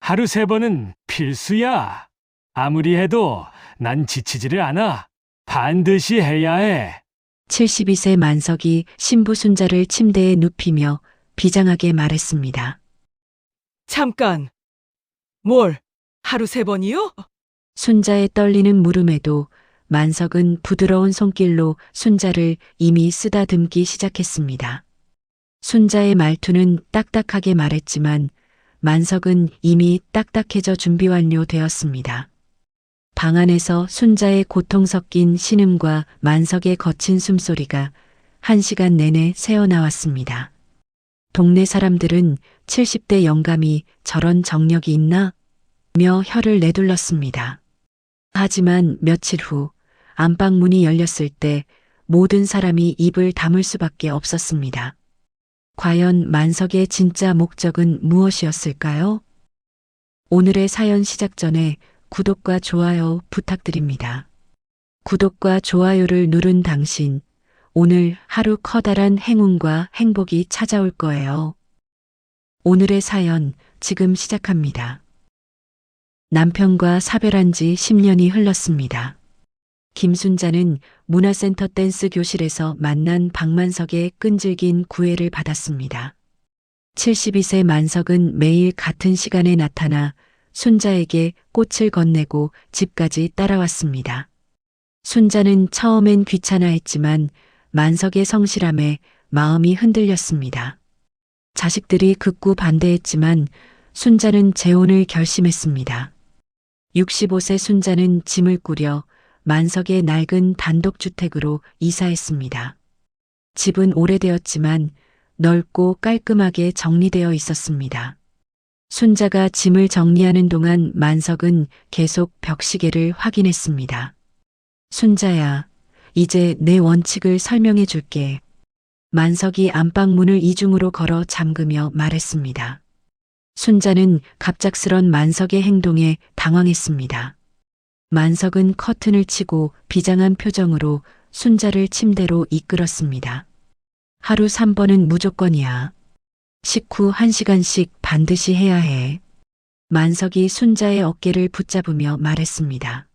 하루 3번은 필수야. 아무리 해도 난 지치지를 않아. 반드시 해야 해. 72세 만석이 신부 순자를 침대에 눕히며 비장하게 말했습니다. 잠깐. 뭘? 하루 3번이요? 순자의 떨리는 물음에도 만석은 부드러운 손길로 순자를 이미 쓰다듬기 시작했습니다. 순자의 말투는 딱딱하게 말했지만 만석은 이미 딱딱해져 준비 완료되었습니다. 방 안에서 순자의 고통 섞인 신음과 만석의 거친 숨소리가 1시간 내내 새어나왔습니다. 동네 사람들은 70대 영감이 저런 정력이 있나? 며 혀를 내둘렀습니다. 하지만 며칠 후 안방 문이 열렸을 때 모든 사람이 입을 다물 수밖에 없었습니다. 과연 만석의 진짜 목적은 무엇이었을까요? 오늘의 사연 시작 전에 구독과 좋아요 부탁드립니다. 구독과 좋아요를 누른 당신, 오늘 하루 커다란 행운과 행복이 찾아올 거예요. 오늘의 사연 지금 시작합니다. 남편과 사별한 지 10년이 흘렀습니다. 김순자는 문화센터 댄스 교실에서 만난 박만석의 끈질긴 구애를 받았습니다. 72세 만석은 매일 같은 시간에 나타나 순자에게 꽃을 건네고 집까지 따라왔습니다. 순자는 처음엔 귀찮아했지만 만석의 성실함에 마음이 흔들렸습니다. 자식들이 극구 반대했지만 순자는 재혼을 결심했습니다. 65세 순자는 짐을 꾸려 만석의 낡은 단독주택으로 이사했습니다. 집은 오래되었지만 넓고 깔끔하게 정리되어 있었습니다. 순자가 짐을 정리하는 동안 만석은 계속 벽시계를 확인했습니다. 순자야, 이제 내 원칙을 설명해 줄게. 만석이 안방 문을 이중으로 걸어 잠그며 말했습니다. 순자는 갑작스런 만석의 행동에 당황했습니다. 만석은 커튼을 치고 비장한 표정으로 순자를 침대로 이끌었습니다. 하루 3번은 무조건이야. 식후 1시간씩 반드시 해야 해. 만석이 순자의 어깨를 붙잡으며 말했습니다.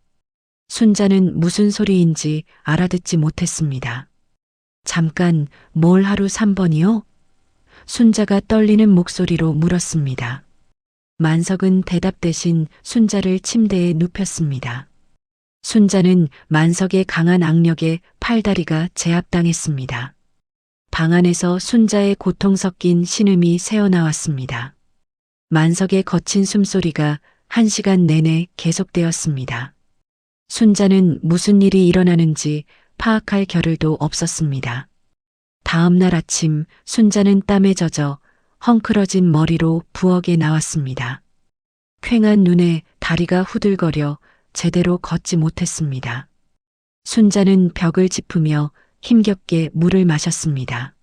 순자는 무슨 소리인지 알아듣지 못했습니다. 잠깐, 뭘 하루 3번이요? 순자가 떨리는 목소리로 물었습니다. 만석은 대답 대신 순자를 침대에 눕혔습니다. 순자는 만석의 강한 악력에 팔다리가 제압당했습니다. 방 안에서 순자의 고통 섞인 신음이 새어나왔습니다. 만석의 거친 숨소리가 1시간 내내 계속되었습니다. 순자는 무슨 일이 일어나는지 파악할 겨를도 없었습니다. 다음 날 아침 순자는 땀에 젖어 헝클어진 머리로 부엌에 나왔습니다. 퀭한 눈에 다리가 후들거려 제대로 걷지 못했습니다. 순자는 벽을 짚으며 힘겹게 물을 마셨습니다.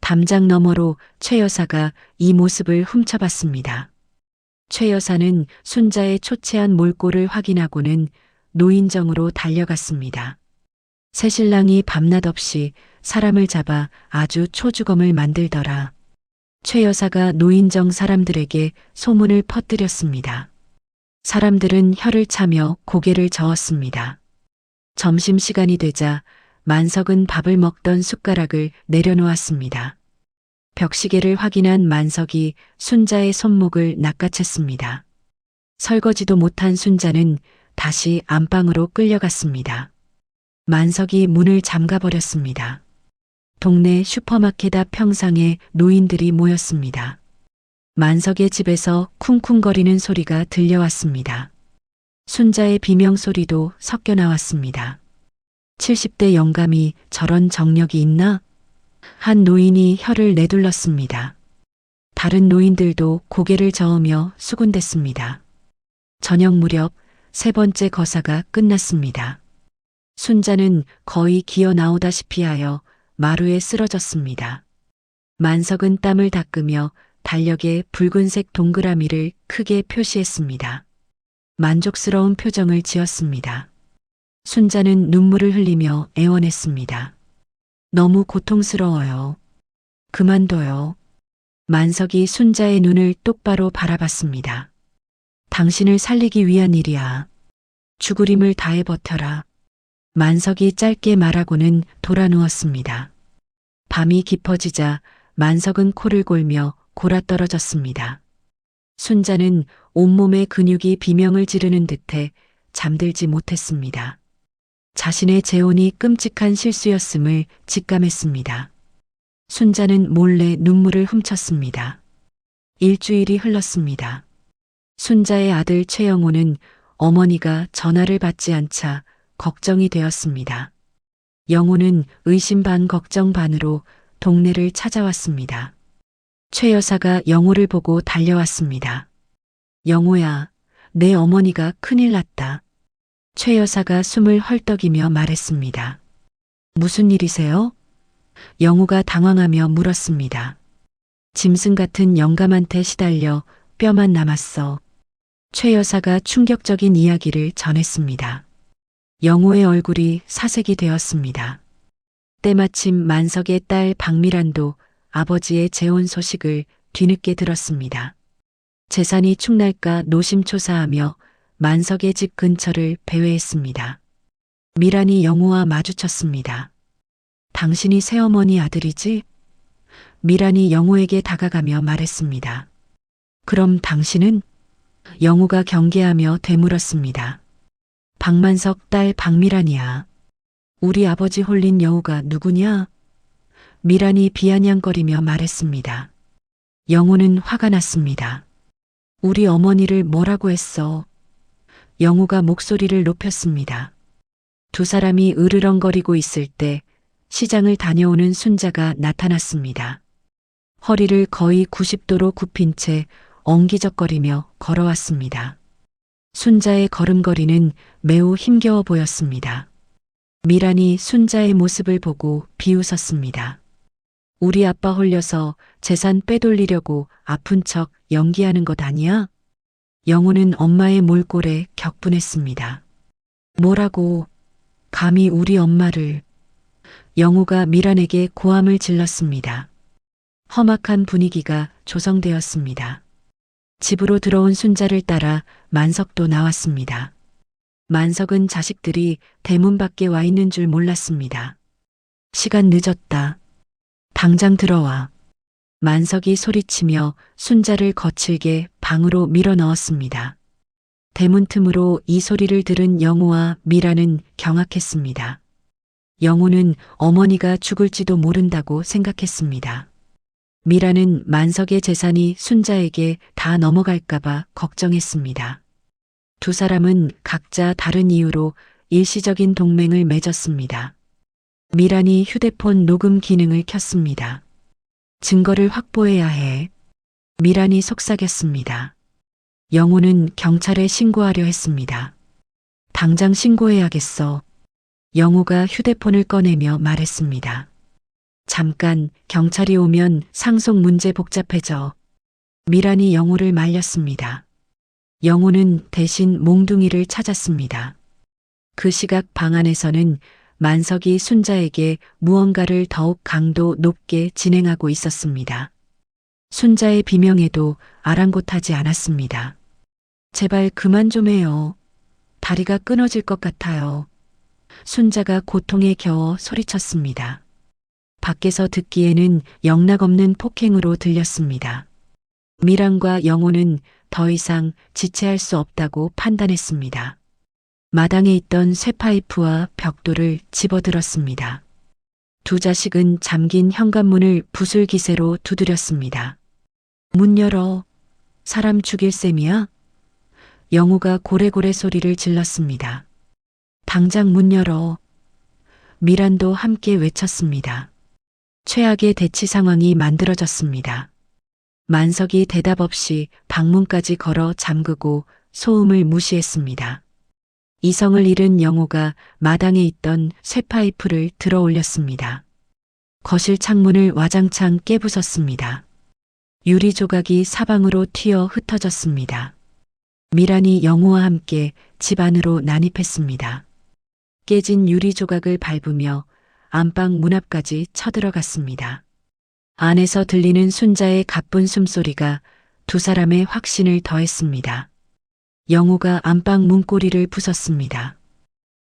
담장 너머로 최 여사가 이 모습을 훔쳐봤습니다. 최 여사는 순자의 초췌한 몰골을 확인하고는 노인정으로 달려갔습니다. 새신랑이 밤낮 없이 사람을 잡아 아주 초주검을 만들더라. 최 여사가 노인정 사람들에게 소문을 퍼뜨렸습니다. 사람들은 혀를 차며 고개를 저었습니다. 점심시간이 되자 만석은 밥을 먹던 숟가락을 내려놓았습니다. 벽시계를 확인한 만석이 순자의 손목을 낚아챘습니다. 설거지도 못한 순자는 다시 안방으로 끌려갔습니다. 만석이 문을 잠가버렸습니다. 동네 슈퍼마켓 앞 평상에 노인들이 모였습니다. 만석의 집에서 쿵쿵거리는 소리가 들려왔습니다. 순자의 비명소리도 섞여 나왔습니다. 70대 영감이 저런 정력이 있나? 한 노인이 혀를 내둘렀습니다. 다른 노인들도 고개를 저으며 수군댔습니다. 저녁 무렵 3번째 거사가 끝났습니다. 순자는 거의 기어 나오다시피 하여 마루에 쓰러졌습니다. 만석은 땀을 닦으며 달력에 붉은색 동그라미를 크게 표시했습니다. 만족스러운 표정을 지었습니다. 순자는 눈물을 흘리며 애원했습니다. 너무 고통스러워요. 그만둬요. 만석이 순자의 눈을 똑바로 바라봤습니다. 당신을 살리기 위한 일이야. 죽을 힘을 다해 버텨라. 만석이 짧게 말하고는 돌아 누웠습니다. 밤이 깊어지자 만석은 코를 골며 골아떨어졌습니다. 순자는 온몸의 근육이 비명을 지르는 듯해 잠들지 못했습니다. 자신의 재혼이 끔찍한 실수였음을 직감했습니다. 순자는 몰래 눈물을 훔쳤습니다. 일주일이 흘렀습니다. 순자의 아들 최영호는 어머니가 전화를 받지 않자 걱정이 되었습니다. 영호는 의심 반 걱정 반으로 동네를 찾아왔습니다. 최 여사가 영호를 보고 달려왔습니다. 영호야, 내 어머니가 큰일 났다. 최 여사가 숨을 헐떡이며 말했습니다. 무슨 일이세요? 영호가 당황하며 물었습니다. 짐승 같은 영감한테 시달려 뼈만 남았어. 최 여사가 충격적인 이야기를 전했습니다. 영호의 얼굴이 사색이 되었습니다. 때마침 만석의 딸 박미란도 아버지의 재혼 소식을 뒤늦게 들었습니다. 재산이 축날까 노심초사하며 만석의 집 근처를 배회했습니다. 미란이 영호와 마주쳤습니다. 당신이 새어머니 아들이지? 미란이 영호에게 다가가며 말했습니다. 그럼 당신은? 영호가 경계하며 되물었습니다. 박만석 딸 박미란이야. 우리 아버지 홀린 여우가 누구냐? 미란이 비아냥거리며 말했습니다. 영호는 화가 났습니다. 우리 어머니를 뭐라고 했어? 영호가 목소리를 높였습니다. 두 사람이 으르렁거리고 있을 때 시장을 다녀오는 순자가 나타났습니다. 허리를 거의 90도로 굽힌 채 엉기적거리며 걸어왔습니다. 순자의 걸음걸이는 매우 힘겨워 보였습니다. 미란이 순자의 모습을 보고 비웃었습니다. 우리 아빠 홀려서 재산 빼돌리려고 아픈 척 연기하는 것 아니야? 영호는 엄마의 몰골에 격분했습니다. 뭐라고? 감히 우리 엄마를. 영호가 미란에게 고함을 질렀습니다. 험악한 분위기가 조성되었습니다. 집으로 들어온 순자를 따라 만석도 나왔습니다. 만석은 자식들이 대문 밖에 와 있는 줄 몰랐습니다. 시간 늦었다. 당장 들어와. 만석이 소리치며 순자를 거칠게 방으로 밀어 넣었습니다. 대문 틈으로 이 소리를 들은 영호와 미라는 경악했습니다. 영호는 어머니가 죽을지도 모른다고 생각했습니다. 미라는 만석의 재산이 순자에게 다 넘어갈까봐 걱정했습니다. 두 사람은 각자 다른 이유로 일시적인 동맹을 맺었습니다. 미란이 휴대폰 녹음 기능을 켰습니다. 증거를 확보해야 해. 미란이 속삭였습니다. 영호는 경찰에 신고하려 했습니다. 당장 신고해야겠어. 영호가 휴대폰을 꺼내며 말했습니다. 잠깐, 경찰이 오면 상속 문제 복잡해져. 미란이 영호를 말렸습니다. 영호는 대신 몽둥이를 찾았습니다. 그 시각 방 안에서는 만석이 순자에게 무언가를 더욱 강도 높게 진행하고 있었습니다. 순자의 비명에도 아랑곳하지 않았습니다. 제발 그만 좀 해요. 다리가 끊어질 것 같아요. 순자가 고통에 겨워 소리쳤습니다. 밖에서 듣기에는 영락없는 폭행으로 들렸습니다. 미란과 영호는 더 이상 지체할 수 없다고 판단했습니다. 마당에 있던 쇠파이프와 벽돌을 집어들었습니다. 두 자식은 잠긴 현관문을 부술기세로 두드렸습니다. 문 열어. 사람 죽일 셈이야? 영호가 고래고래 소리를 질렀습니다. 당장 문 열어. 미란도 함께 외쳤습니다. 최악의 대치 상황이 만들어졌습니다. 만석이 대답 없이 방문까지 걸어 잠그고 소음을 무시했습니다. 이성을 잃은 영호가 마당에 있던 쇠파이프를 들어 올렸습니다. 거실 창문을 와장창 깨부쉈습니다. 유리 조각이 사방으로 튀어 흩어졌습니다. 미란이 영호와 함께 집 안으로 난입했습니다. 깨진 유리 조각을 밟으며 안방 문 앞까지 쳐들어갔습니다. 안에서 들리는 순자의 가쁜 숨소리가 두 사람의 확신을 더했습니다. 영호가 안방 문고리를 부쉈습니다.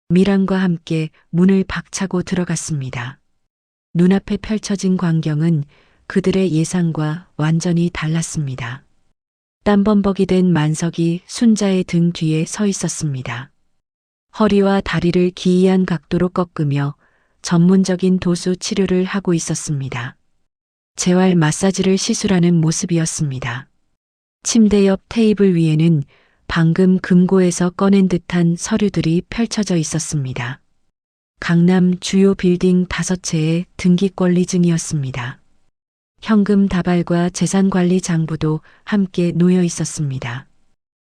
미란과 함께 문을 박차고 들어갔습니다. 눈앞에 펼쳐진 광경은 그들의 예상과 완전히 달랐습니다. 땀범벅이 된 만석이 순자의 등 뒤에 서 있었습니다. 허리와 다리를 기이한 각도로 꺾으며 전문적인 도수 치료를 하고 있었습니다. 재활 마사지를 시술하는 모습이었습니다. 침대 옆 테이블 위에는 방금 금고에서 꺼낸 듯한 서류들이 펼쳐져 있었습니다. 강남 주요 빌딩 5채의 등기권리증이었습니다. 현금 다발과 재산관리 장부도 함께 놓여 있었습니다.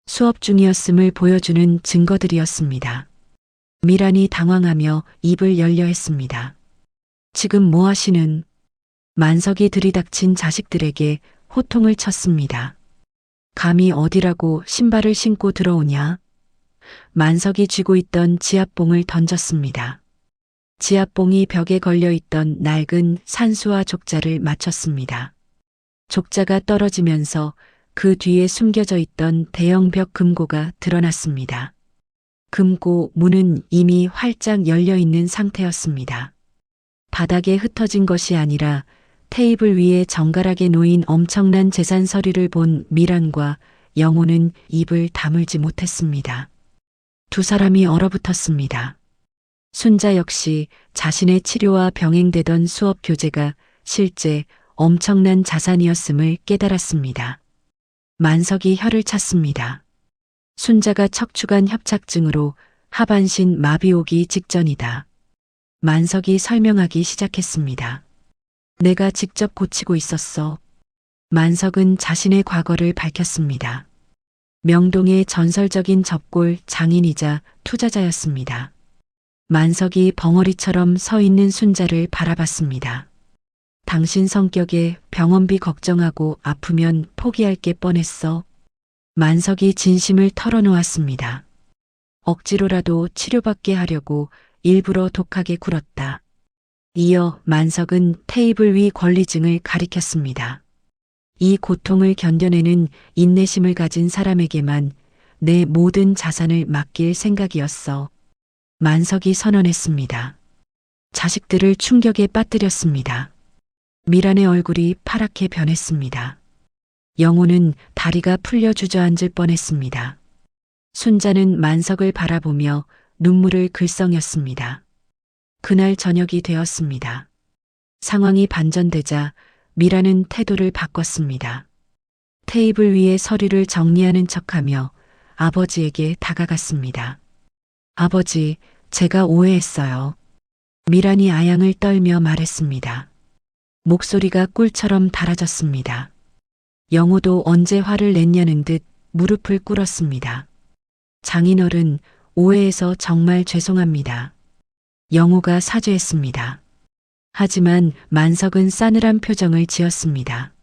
수업 중이었음을 보여주는 증거들이었습니다. 미란이 당황하며 입을 열려 했습니다. 지금 뭐 하시는? 만석이 들이닥친 자식들에게 호통을 쳤습니다. 감히 어디라고 신발을 신고 들어오냐? 만석이 쥐고 있던 지압봉을 던졌습니다. 지압봉이 벽에 걸려 있던 낡은 산수화 족자를 맞췄습니다. 족자가 떨어지면서 그 뒤에 숨겨져 있던 대형벽 금고가 드러났습니다. 금고 문은 이미 활짝 열려 있는 상태였습니다. 바닥에 흩어진 것이 아니라 테이블 위에 정갈하게 놓인 엄청난 재산 서류를 본 미란과 영호는 입을 다물지 못했습니다. 두 사람이 얼어붙었습니다. 순자 역시 자신의 치료와 병행되던 수업 교재가 실제 엄청난 자산이었음을 깨달았습니다. 만석이 혀를 찼습니다. 순자가 척추관 협착증으로 하반신 마비 오기 직전이다. 만석이 설명하기 시작했습니다. 내가 직접 고치고 있었어. 만석은 자신의 과거를 밝혔습니다. 명동의 전설적인 접골 장인이자 투자자였습니다. 만석이 벙어리처럼 서 있는 순자를 바라봤습니다. 당신 성격에 병원비 걱정하고 아프면 포기할 게 뻔했어. 만석이 진심을 털어놓았습니다. 억지로라도 치료받게 하려고 일부러 독하게 굴었다. 이어 만석은 테이블 위 권리증을 가리켰습니다. 이 고통을 견뎌내는 인내심을 가진 사람에게만 내 모든 자산을 맡길 생각이었어. 만석이 선언했습니다. 자식들을 충격에 빠뜨렸습니다. 미란의 얼굴이 파랗게 변했습니다. 영호는 다리가 풀려 주저앉을 뻔했습니다. 순자는 만석을 바라보며 눈물을 글썽였습니다. 그날 저녁이 되었습니다. 상황이 반전되자 미란은 태도를 바꿨습니다. 테이블 위에 서류를 정리하는 척하며 아버지에게 다가갔습니다. 아버지, 제가 오해했어요. 미란이 아양을 떨며 말했습니다. 목소리가 꿀처럼 달아졌습니다. 영호도 언제 화를 냈냐는 듯 무릎을 꿇었습니다. 장인어른, 오해해서 정말 죄송합니다. 영호가 사죄했습니다. 하지만 만석은 싸늘한 표정을 지었습니다.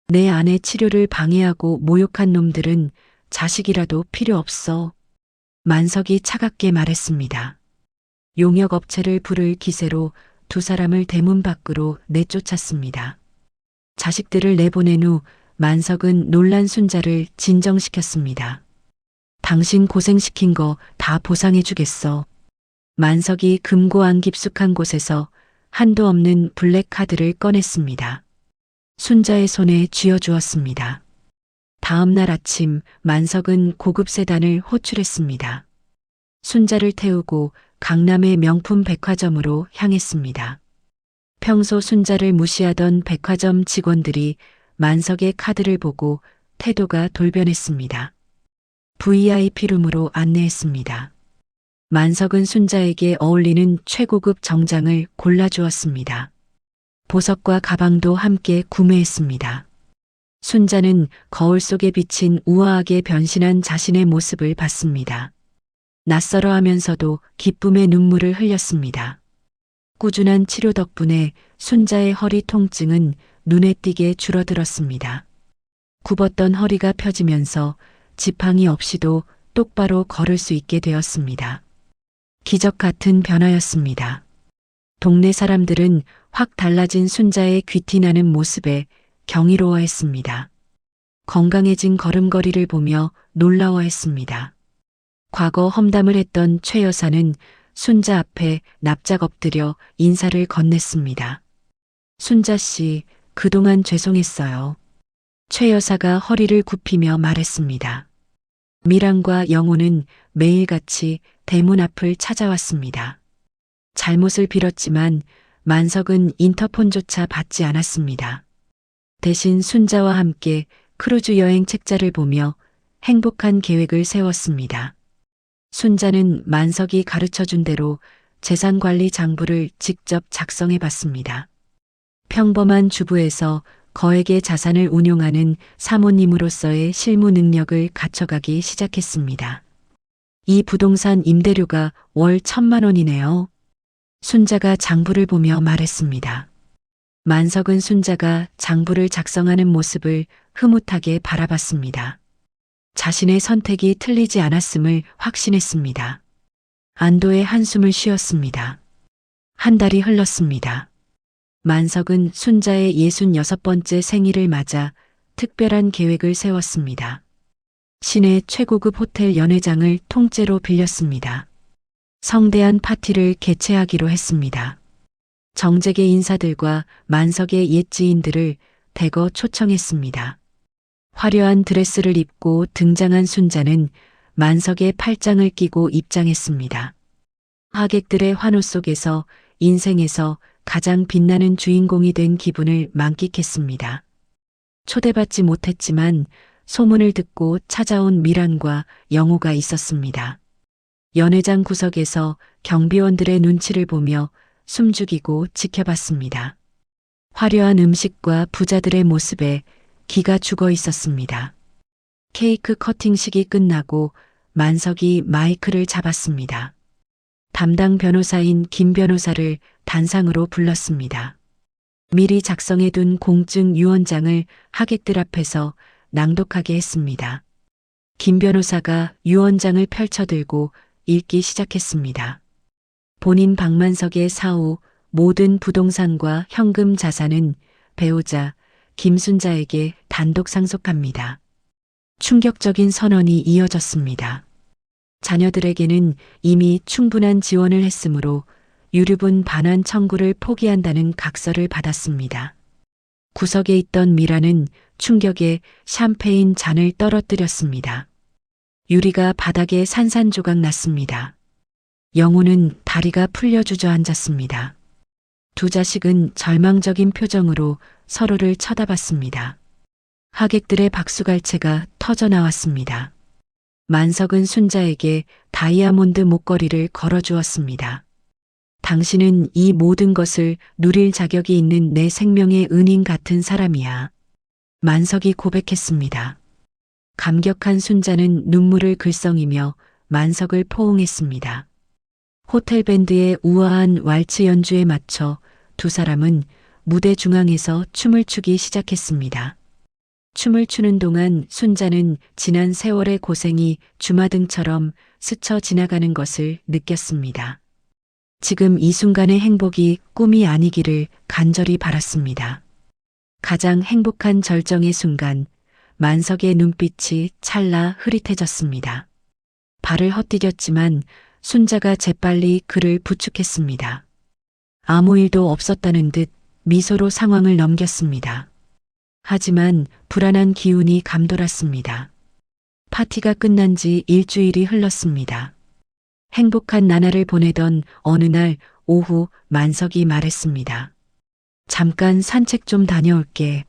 내 아내 치료를 방해하고 모욕한 놈들은 자식이라도 필요 없어. 만석이 차갑게 말했습니다. 용역업체를 부를 기세로 두 사람을 대문 밖으로 내쫓았습니다. 자식들을 내보낸 후 만석은 놀란 순자를 진정시켰습니다. 당신 고생시킨 거 다 보상해주겠어. 만석이 금고 안 깊숙한 곳에서 한도 없는 블랙카드를 꺼냈습니다. 순자의 손에 쥐어주었습니다. 다음 날 아침 만석은 고급 세단을 호출했습니다. 순자를 태우고 강남의 명품 백화점으로 향했습니다. 평소 순자를 무시하던 백화점 직원들이 만석의 카드를 보고 태도가 돌변했습니다. VIP룸으로 안내했습니다. 만석은 순자에게 어울리는 최고급 정장을 골라주었습니다. 보석과 가방도 함께 구매했습니다. 순자는 거울 속에 비친 우아하게 변신한 자신의 모습을 봤습니다. 낯설어 하면서도 기쁨의 눈물을 흘렸습니다. 꾸준한 치료 덕분에 순자의 허리 통증은 눈에 띄게 줄어들었습니다. 굽었던 허리가 펴지면서 지팡이 없이도 똑바로 걸을 수 있게 되었습니다. 기적 같은 변화였습니다. 동네 사람들은 확 달라진 순자의 귀티나는 모습에 경이로워했습니다. 건강해진 걸음걸이를 보며 놀라워했습니다. 과거 험담을 했던 최 여사는 순자 앞에 납작 엎드려 인사를 건넸습니다. 순자 씨, 그동안 죄송했어요. 최 여사가 허리를 굽히며 말했습니다. 미랑과 영호는 매일같이 대문 앞을 찾아왔습니다. 잘못을 빌었지만 만석은 인터폰조차 받지 않았습니다. 대신 순자와 함께 크루즈 여행 책자를 보며 행복한 계획을 세웠습니다. 순자는 만석이 가르쳐준 대로 재산관리 장부를 직접 작성해 봤습니다. 평범한 주부에서 거액의 자산을 운용하는 사모님으로서의 실무 능력을 갖춰가기 시작했습니다. 이 부동산 임대료가 월 1,000만 원이네요. 순자가 장부를 보며 말했습니다. 만석은 순자가 장부를 작성하는 모습을 흐뭇하게 바라봤습니다. 자신의 선택이 틀리지 않았음을 확신했습니다. 안도의 한숨을 쉬었습니다. 한 달이 흘렀습니다. 만석은 순자의 66번째 생일을 맞아 특별한 계획을 세웠습니다. 시내 최고급 호텔 연회장을 통째로 빌렸습니다. 성대한 파티를 개최하기로 했습니다. 정재계 인사들과 만석의 옛 지인들을 대거 초청했습니다. 화려한 드레스를 입고 등장한 순자는 만석의 팔짱을 끼고 입장했습니다. 하객들의 환호 속에서 인생에서 가장 빛나는 주인공이 된 기분을 만끽했습니다. 초대받지 못했지만 소문을 듣고 찾아온 미란과 영호가 있었습니다. 연회장 구석에서 경비원들의 눈치를 보며 숨죽이고 지켜봤습니다. 화려한 음식과 부자들의 모습에 기가 죽어 있었습니다. 케이크 커팅식이 끝나고 만석이 마이크를 잡았습니다. 담당 변호사인 김 변호사를 단상으로 불렀습니다. 미리 작성해둔 공증 유언장을 하객들 앞에서 낭독하게 했습니다. 김 변호사가 유언장을 펼쳐들고 읽기 시작했습니다. 본인 박만석의 사후 모든 부동산과 현금 자산은 배우자 김순자에게 단독 상속합니다. 충격적인 선언이 이어졌습니다. 자녀들에게는 이미 충분한 지원을 했으므로 유류분 반환 청구를 포기한다는 각서를 받았습니다. 구석에 있던 미라는 충격에 샴페인 잔을 떨어뜨렸습니다. 유리가 바닥에 산산조각 났습니다. 영호는 다리가 풀려 주저앉았습니다. 두 자식은 절망적인 표정으로 서로를 쳐다봤습니다. 하객들의 박수갈채가 터져 나왔습니다. 만석은 순자에게 다이아몬드 목걸이를 걸어주었습니다. 당신은 이 모든 것을 누릴 자격이 있는 내 생명의 은인 같은 사람이야. 만석이 고백했습니다. 감격한 순자는 눈물을 글썽이며 만석을 포옹했습니다. 호텔 밴드의 우아한 왈츠 연주에 맞춰 두 사람은 무대 중앙에서 춤을 추기 시작했습니다. 춤을 추는 동안 순자는 지난 세월의 고생이 주마등처럼 스쳐 지나가는 것을 느꼈습니다. 지금 이 순간의 행복이 꿈이 아니기를 간절히 바랐습니다. 가장 행복한 절정의 순간, 만석의 눈빛이 찰나 흐릿해졌습니다. 발을 헛디뎠지만 순자가 재빨리 그를 부축했습니다. 아무 일도 없었다는 듯 미소로 상황을 넘겼습니다. 하지만 불안한 기운이 감돌았습니다. 파티가 끝난 지 일주일이 흘렀습니다. 행복한 나날을 보내던 어느 날 오후 만석이 말했습니다. 잠깐 산책 좀 다녀올게.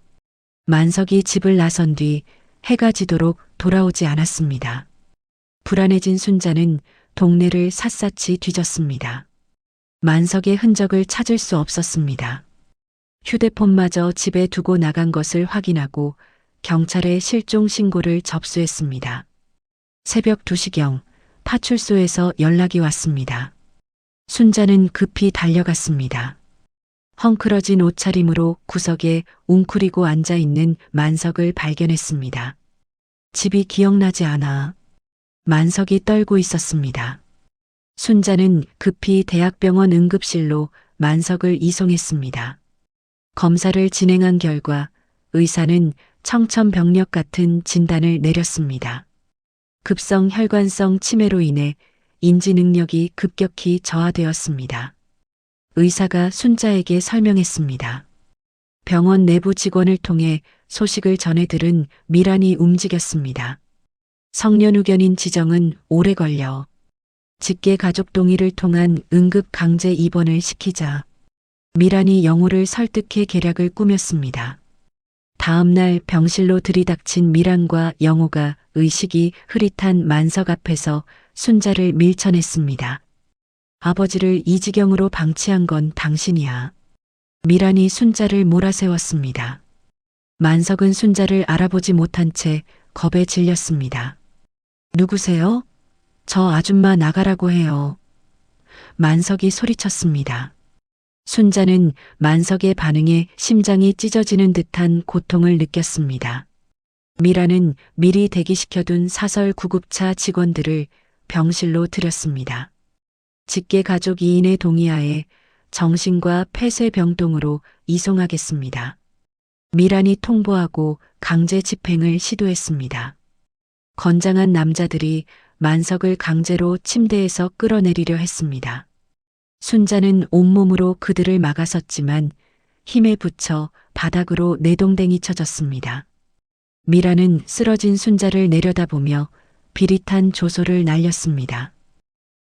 만석이 집을 나선 뒤 해가 지도록 돌아오지 않았습니다. 불안해진 순자는 동네를 샅샅이 뒤졌습니다. 만석의 흔적을 찾을 수 없었습니다. 휴대폰마저 집에 두고 나간 것을 확인하고 경찰에 실종 신고를 접수했습니다. 새벽 2시경 파출소에서 연락이 왔습니다. 순자는 급히 달려갔습니다. 헝클어진 옷차림으로 구석에 웅크리고 앉아있는 만석을 발견했습니다. 집이 기억나지 않아. 만석이 떨고 있었습니다. 순자는 급히 대학병원 응급실로 만석을 이송했습니다. 검사를 진행한 결과 의사는 청천벽력 같은 진단을 내렸습니다. 급성 혈관성 치매로 인해 인지 능력이 급격히 저하되었습니다. 의사가 순자에게 설명했습니다. 병원 내부 직원을 통해 소식을 전해 들은 미란이 움직였습니다. 성년후견인 지정은 오래 걸려. 직계 가족 동의를 통한 응급 강제 입원을 시키자. 미란이 영호를 설득해 계략을 꾸몄습니다. 다음 날 병실로 들이닥친 미란과 영호가 의식이 흐릿한 만석 앞에서 순자를 밀쳐냈습니다. 아버지를 이 지경으로 방치한 건 당신이야. 미란이 순자를 몰아세웠습니다. 만석은 순자를 알아보지 못한 채 겁에 질렸습니다. 누구세요? 저 아줌마 나가라고 해요. 만석이 소리쳤습니다. 순자는 만석의 반응에 심장이 찢어지는 듯한 고통을 느꼈습니다. 미라는 미리 대기시켜둔 사설 구급차 직원들을 병실로 들였습니다. 직계 가족 2인의 동의하에 정신과 폐쇄병동으로 이송하겠습니다. 미란이 통보하고 강제 집행을 시도했습니다. 건장한 남자들이 만석을 강제로 침대에서 끌어내리려 했습니다. 순자는 온몸으로 그들을 막아섰지만 힘에 부쳐 바닥으로 내동댕이 쳐졌습니다. 미라는 쓰러진 순자를 내려다보며 비릿한 조소를 날렸습니다.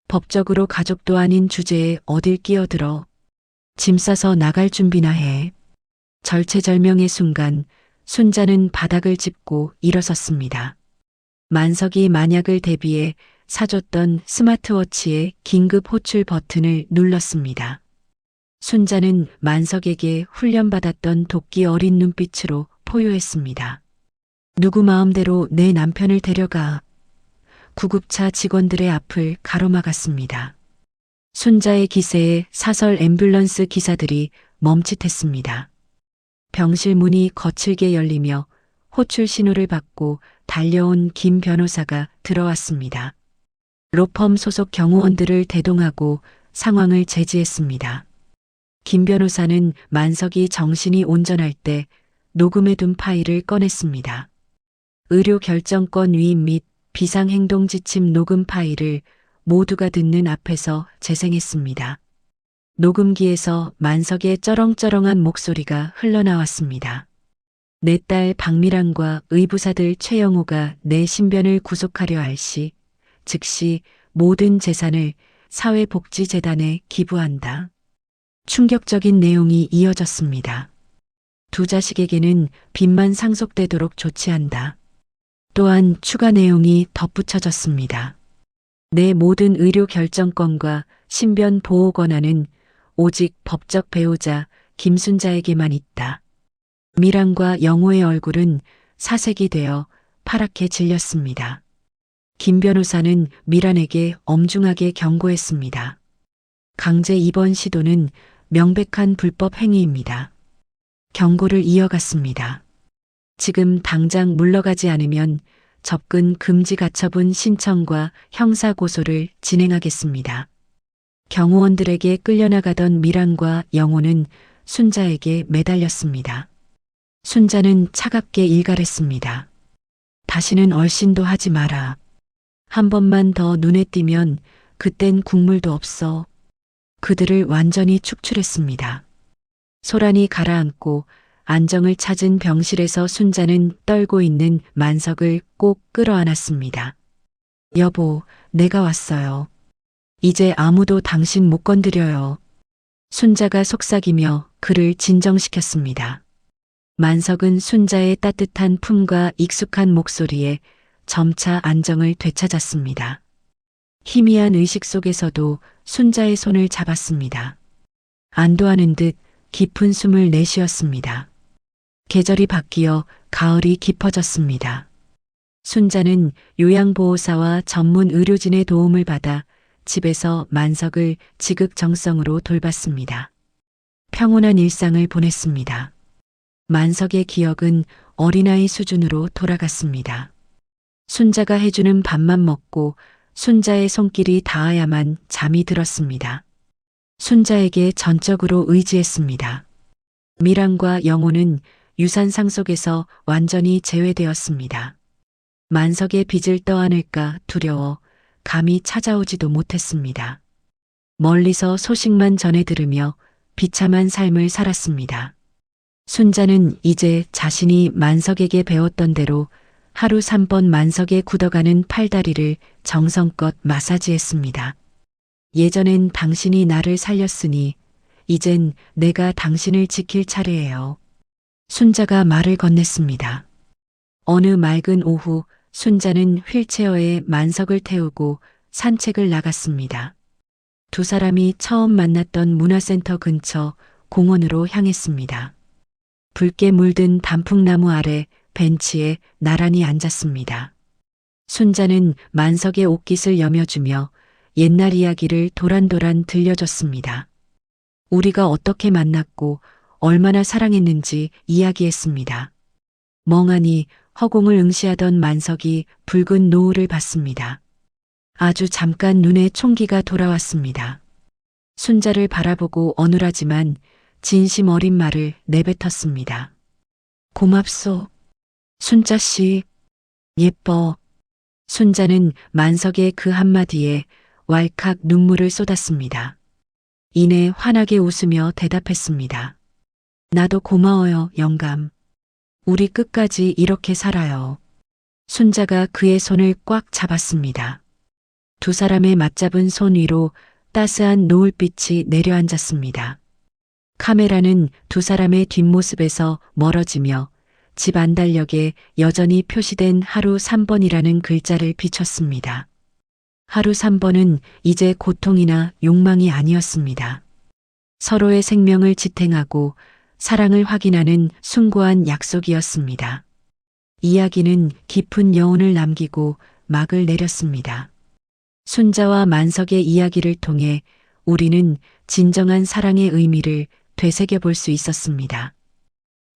법적으로 가족도 아닌 주제에 어딜 끼어들어. 짐 싸서 나갈 준비나 해. 절체절명의 순간 순자는 바닥을 짚고 일어섰습니다. 만석이 만약을 대비해 사줬던 스마트워치의 긴급 호출 버튼을 눌렀습니다. 순자는 만석에게 훈련받았던 도끼 어린 눈빛으로 포효했습니다. 누구 마음대로 내 남편을 데려가. 구급차 직원들의 앞을 가로막았습니다. 순자의 기세에 사설 앰뷸런스 기사들이 멈칫했습니다. 병실 문이 거칠게 열리며 호출 신호를 받고 달려온 김 변호사가 들어왔습니다. 로펌 소속 경호원들을 대동하고 상황을 제지했습니다. 김 변호사는 만석이 정신이 온전할 때 녹음해둔 파일을 꺼냈습니다. 의료 결정권 위임 및 비상행동 지침 녹음 파일을 모두가 듣는 앞에서 재생했습니다. 녹음기에서 만석의 쩌렁쩌렁한 목소리가 흘러나왔습니다. 내 딸 박미란과 의부사들 최영호가 내 신변을 구속하려 할 시, 즉시 모든 재산을 사회복지재단에 기부한다. 충격적인 내용이 이어졌습니다. 두 자식에게는 빚만 상속되도록 조치한다. 또한 추가 내용이 덧붙여졌습니다. 내 모든 의료 결정권과 신변 보호 권한은 오직 법적 배우자 김순자에게만 있다. 미란과 영호의 얼굴은 사색이 되어 파랗게 질렸습니다. 김 변호사는 미란에게 엄중하게 경고했습니다. 강제 입원 시도는 명백한 불법 행위입니다. 경고를 이어갔습니다. 지금 당장 물러가지 않으면 접근 금지 가처분 신청과 형사 고소를 진행하겠습니다. 경호원들에게 끌려나가던 미란과 영호는 순자에게 매달렸습니다. 순자는 차갑게 일갈했습니다. 다시는 얼씬도 하지 마라. 한 번만 더 눈에 띄면 그땐 국물도 없어. 그들을 완전히 축출했습니다. 소란이 가라앉고 안정을 찾은 병실에서 순자는 떨고 있는 만석을 꼭 끌어안았습니다. 여보, 내가 왔어요. 이제 아무도 당신 못 건드려요. 순자가 속삭이며 그를 진정시켰습니다. 만석은 순자의 따뜻한 품과 익숙한 목소리에 점차 안정을 되찾았습니다. 희미한 의식 속에서도 순자의 손을 잡았습니다. 안도하는 듯 깊은 숨을 내쉬었습니다. 계절이 바뀌어 가을이 깊어졌습니다. 순자는 요양보호사와 전문 의료진의 도움을 받아 집에서 만석을 지극정성으로 돌봤습니다. 평온한 일상을 보냈습니다. 만석의 기억은 어린아이 수준으로 돌아갔습니다. 순자가 해주는 밥만 먹고 순자의 손길이 닿아야만 잠이 들었습니다. 순자에게 전적으로 의지했습니다. 미란과 영호는 유산 상속에서 완전히 제외되었습니다. 만석의 빚을 떠안을까 두려워 감히 찾아오지도 못했습니다. 멀리서 소식만 전해 들으며 비참한 삶을 살았습니다. 순자는 이제 자신이 만석에게 배웠던 대로 하루 3번 만석에 굳어가는 팔다리를 정성껏 마사지했습니다. 예전엔 당신이 나를 살렸으니 이젠 내가 당신을 지킬 차례예요. 순자가 말을 건넸습니다. 어느 맑은 오후 순자는 휠체어에 만석을 태우고 산책을 나갔습니다. 두 사람이 처음 만났던 문화센터 근처 공원으로 향했습니다. 붉게 물든 단풍나무 아래 벤치에 나란히 앉았습니다. 순자는 만석의 옷깃을 여며주며 옛날 이야기를 도란도란 들려줬습니다. 우리가 어떻게 만났고 얼마나 사랑했는지 이야기했습니다. 멍하니 허공을 응시하던 만석이 붉은 노을을 봤습니다. 아주 잠깐 눈에 총기가 돌아왔습니다. 순자를 바라보고 어눌하지만 진심 어린 말을 내뱉었습니다. 고맙소. 순자 씨, 예뻐. 순자는 만석의 그 한마디에 왈칵 눈물을 쏟았습니다. 이내 환하게 웃으며 대답했습니다. 나도 고마워요, 영감. 우리 끝까지 이렇게 살아요. 순자가 그의 손을 꽉 잡았습니다. 두 사람의 맞잡은 손 위로 따스한 노을빛이 내려앉았습니다. 카메라는 두 사람의 뒷모습에서 멀어지며 집 안달력에 여전히 표시된 하루 3번이라는 글자를 비췄습니다. 하루 3번은 이제 고통이나 욕망이 아니었습니다. 서로의 생명을 지탱하고 사랑을 확인하는 숭고한 약속이었습니다. 이야기는 깊은 여운을 남기고 막을 내렸습니다. 순자와 만석의 이야기를 통해 우리는 진정한 사랑의 의미를 되새겨 볼 수 있었습니다.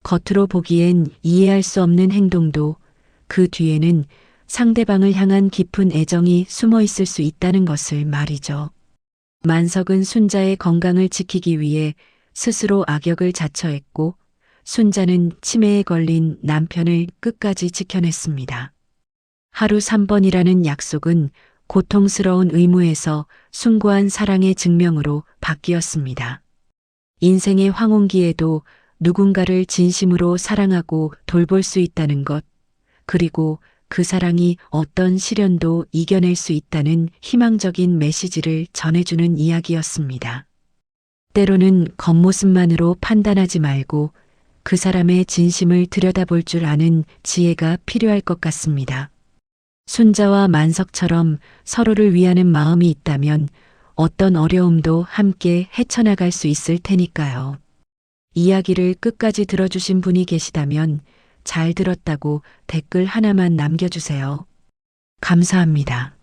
겉으로 보기엔 이해할 수 없는 행동도 그 뒤에는 상대방을 향한 깊은 애정이 숨어 있을 수 있다는 것을 말이죠. 만석은 순자의 건강을 지키기 위해 스스로 악역을 자처했고 순자는 치매에 걸린 남편을 끝까지 지켜냈습니다. 하루 3번이라는 약속은 고통스러운 의무에서 숭고한 사랑의 증명으로 바뀌었습니다. 인생의 황혼기에도 누군가를 진심으로 사랑하고 돌볼 수 있다는 것, 그리고 그 사랑이 어떤 시련도 이겨낼 수 있다는 희망적인 메시지를 전해주는 이야기였습니다. 때로는 겉모습만으로 판단하지 말고 그 사람의 진심을 들여다볼 줄 아는 지혜가 필요할 것 같습니다. 순자와 만석처럼 서로를 위하는 마음이 있다면 어떤 어려움도 함께 헤쳐나갈 수 있을 테니까요. 이야기를 끝까지 들어주신 분이 계시다면 잘 들었다고 댓글 하나만 남겨주세요. 감사합니다.